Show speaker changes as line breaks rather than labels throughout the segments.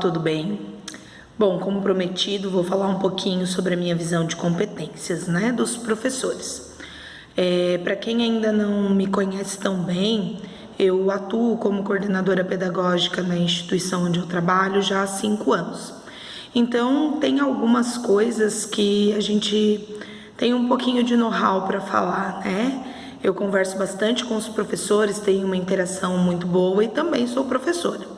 Tudo bem? Bom, como prometido, vou falar um pouquinho sobre a minha visão de competências, dos professores. Para quem ainda não me conhece tão bem, eu atuo como coordenadora pedagógica na instituição onde eu trabalho já há 5 anos. Então, tem algumas coisas que a gente tem um pouquinho de know-how para falar, Eu converso bastante com os professores, tenho uma interação muito boa e também sou professora.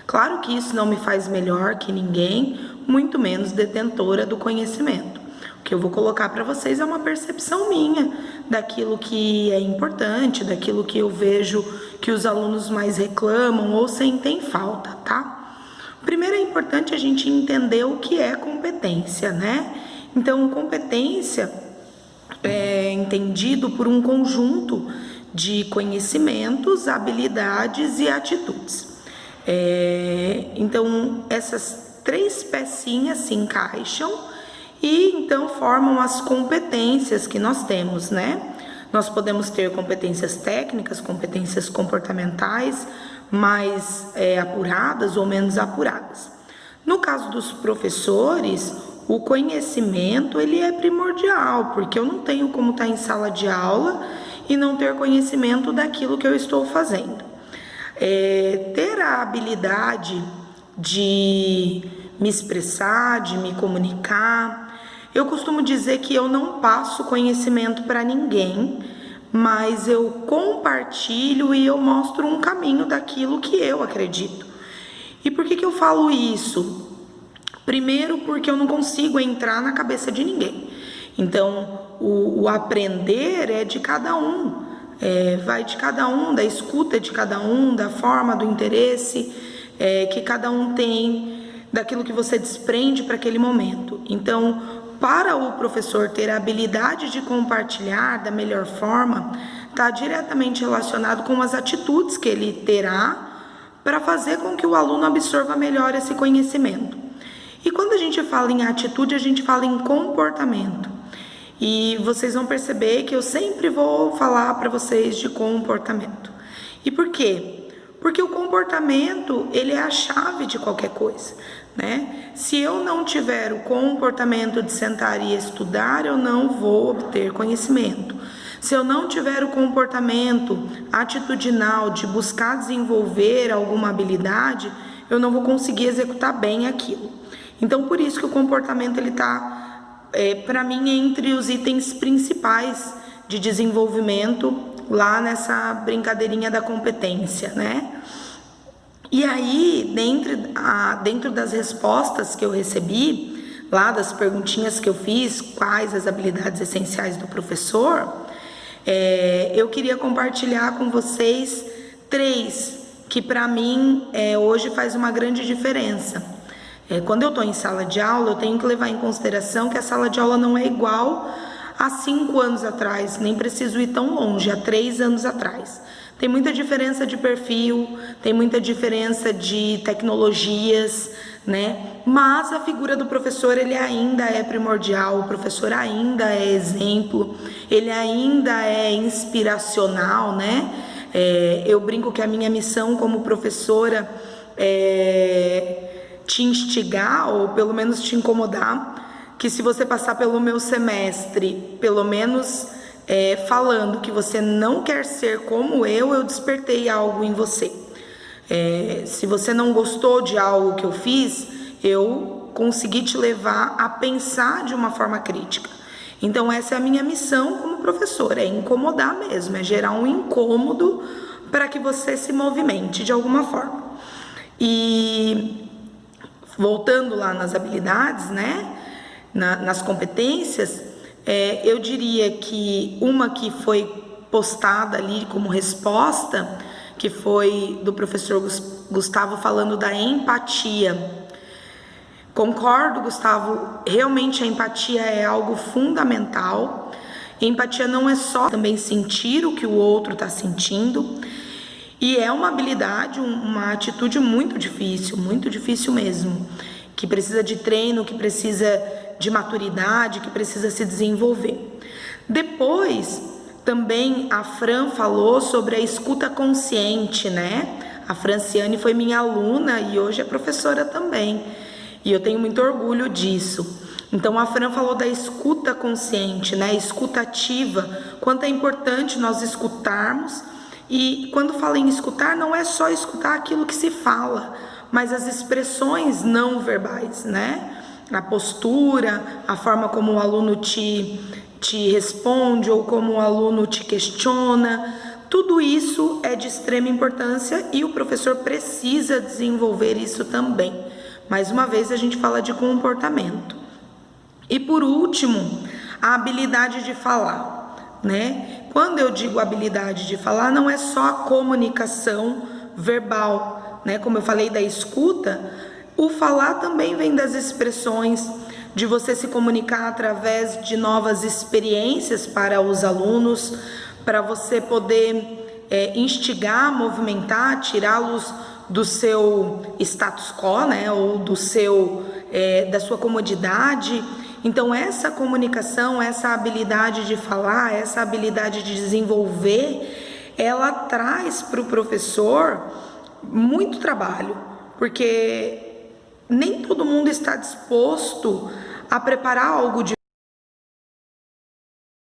Claro que isso não me faz melhor que ninguém, muito menos detentora do conhecimento. O que eu vou colocar para vocês é uma percepção minha daquilo que é importante, daquilo que eu vejo que os alunos mais reclamam ou sentem falta, tá? Primeiro é importante a gente entender o que é competência, Então, competência é entendido por um conjunto de conhecimentos, habilidades e atitudes. Então, essas 3 pecinhas se encaixam e então formam as competências que nós temos, Nós podemos ter competências técnicas, competências comportamentais, mais apuradas ou menos apuradas. No caso dos professores, o conhecimento ele é primordial, porque eu não tenho como estar em sala de aula e não ter conhecimento daquilo que eu estou fazendo. Ter a habilidade de me expressar, de me comunicar. Eu costumo dizer que eu não passo conhecimento para ninguém, mas eu compartilho e eu mostro um caminho daquilo que eu acredito. E por que eu falo isso? Primeiro, porque eu não consigo entrar na cabeça de ninguém. Então, o aprender é de cada um. Vai de cada um, da escuta de cada um, da forma, do interesse que cada um tem, daquilo que você desprende para aquele momento. Então, para o professor ter a habilidade de compartilhar da melhor forma, está diretamente relacionado com as atitudes que ele terá para fazer com que o aluno absorva melhor esse conhecimento. E quando a gente fala em atitude, a gente fala em comportamento. E vocês vão perceber que eu sempre vou falar para vocês de comportamento. E por quê? Porque o comportamento, ele é a chave de qualquer coisa, Se eu não tiver o comportamento de sentar e estudar, eu não vou obter conhecimento. Se eu não tiver o comportamento atitudinal de buscar desenvolver alguma habilidade, eu não vou conseguir executar bem aquilo. Então, por isso que o comportamento, ele está para mim, entre os itens principais de desenvolvimento lá nessa brincadeirinha da competência, E aí, dentro das respostas que eu recebi, lá das perguntinhas que eu fiz, quais as habilidades essenciais do professor, eu queria compartilhar com vocês 3 que para mim hoje faz uma grande diferença. Quando eu estou em sala de aula, eu tenho que levar em consideração que a sala de aula não é igual há 5 anos atrás, nem preciso ir tão longe, há 3 anos atrás. Tem muita diferença de perfil, tem muita diferença de tecnologias, Mas a figura do professor, ele ainda é primordial, o professor ainda é exemplo, ele ainda é inspiracional, Eu brinco que a minha missão como professora te instigar ou pelo menos te incomodar, que se você passar pelo meu semestre, pelo menos falando que você não quer ser como eu despertei algo em você. Se você não gostou de algo que eu fiz, eu consegui te levar a pensar de uma forma crítica. Então essa é a minha missão como professora, é incomodar mesmo, é gerar um incômodo para que você se movimente de alguma forma. E voltando lá nas habilidades, nas competências, eu diria que uma que foi postada ali como resposta, que foi do professor Gustavo falando da empatia. Concordo, Gustavo, realmente a empatia é algo fundamental. Empatia não é só também sentir o que o outro está sentindo, e é uma habilidade, uma atitude muito difícil mesmo, que precisa de treino, que precisa de maturidade, que precisa se desenvolver. Depois, também a Fran falou sobre a escuta consciente, A Franciane foi minha aluna e hoje é professora também. E eu tenho muito orgulho disso. Então a Fran falou da escuta consciente, né? Escuta ativa, quanto é importante nós escutarmos. E quando fala em escutar, não é só escutar aquilo que se fala, mas as expressões não verbais, né? A postura, a forma como o aluno te responde ou como o aluno te questiona, tudo isso é de extrema importância e o professor precisa desenvolver isso também. Mais uma vez a gente fala de comportamento. E por último, a habilidade de falar, né? Quando eu digo habilidade de falar, não é só a comunicação verbal, né? Como eu falei da escuta, o falar também vem das expressões, de você se comunicar através de novas experiências para os alunos, para você poder instigar, movimentar, tirá-los do seu status quo, né? Ou do da sua comodidade. Então essa comunicação, essa habilidade de falar, essa habilidade de desenvolver, ela traz para o professor muito trabalho, porque nem todo mundo está disposto a preparar algo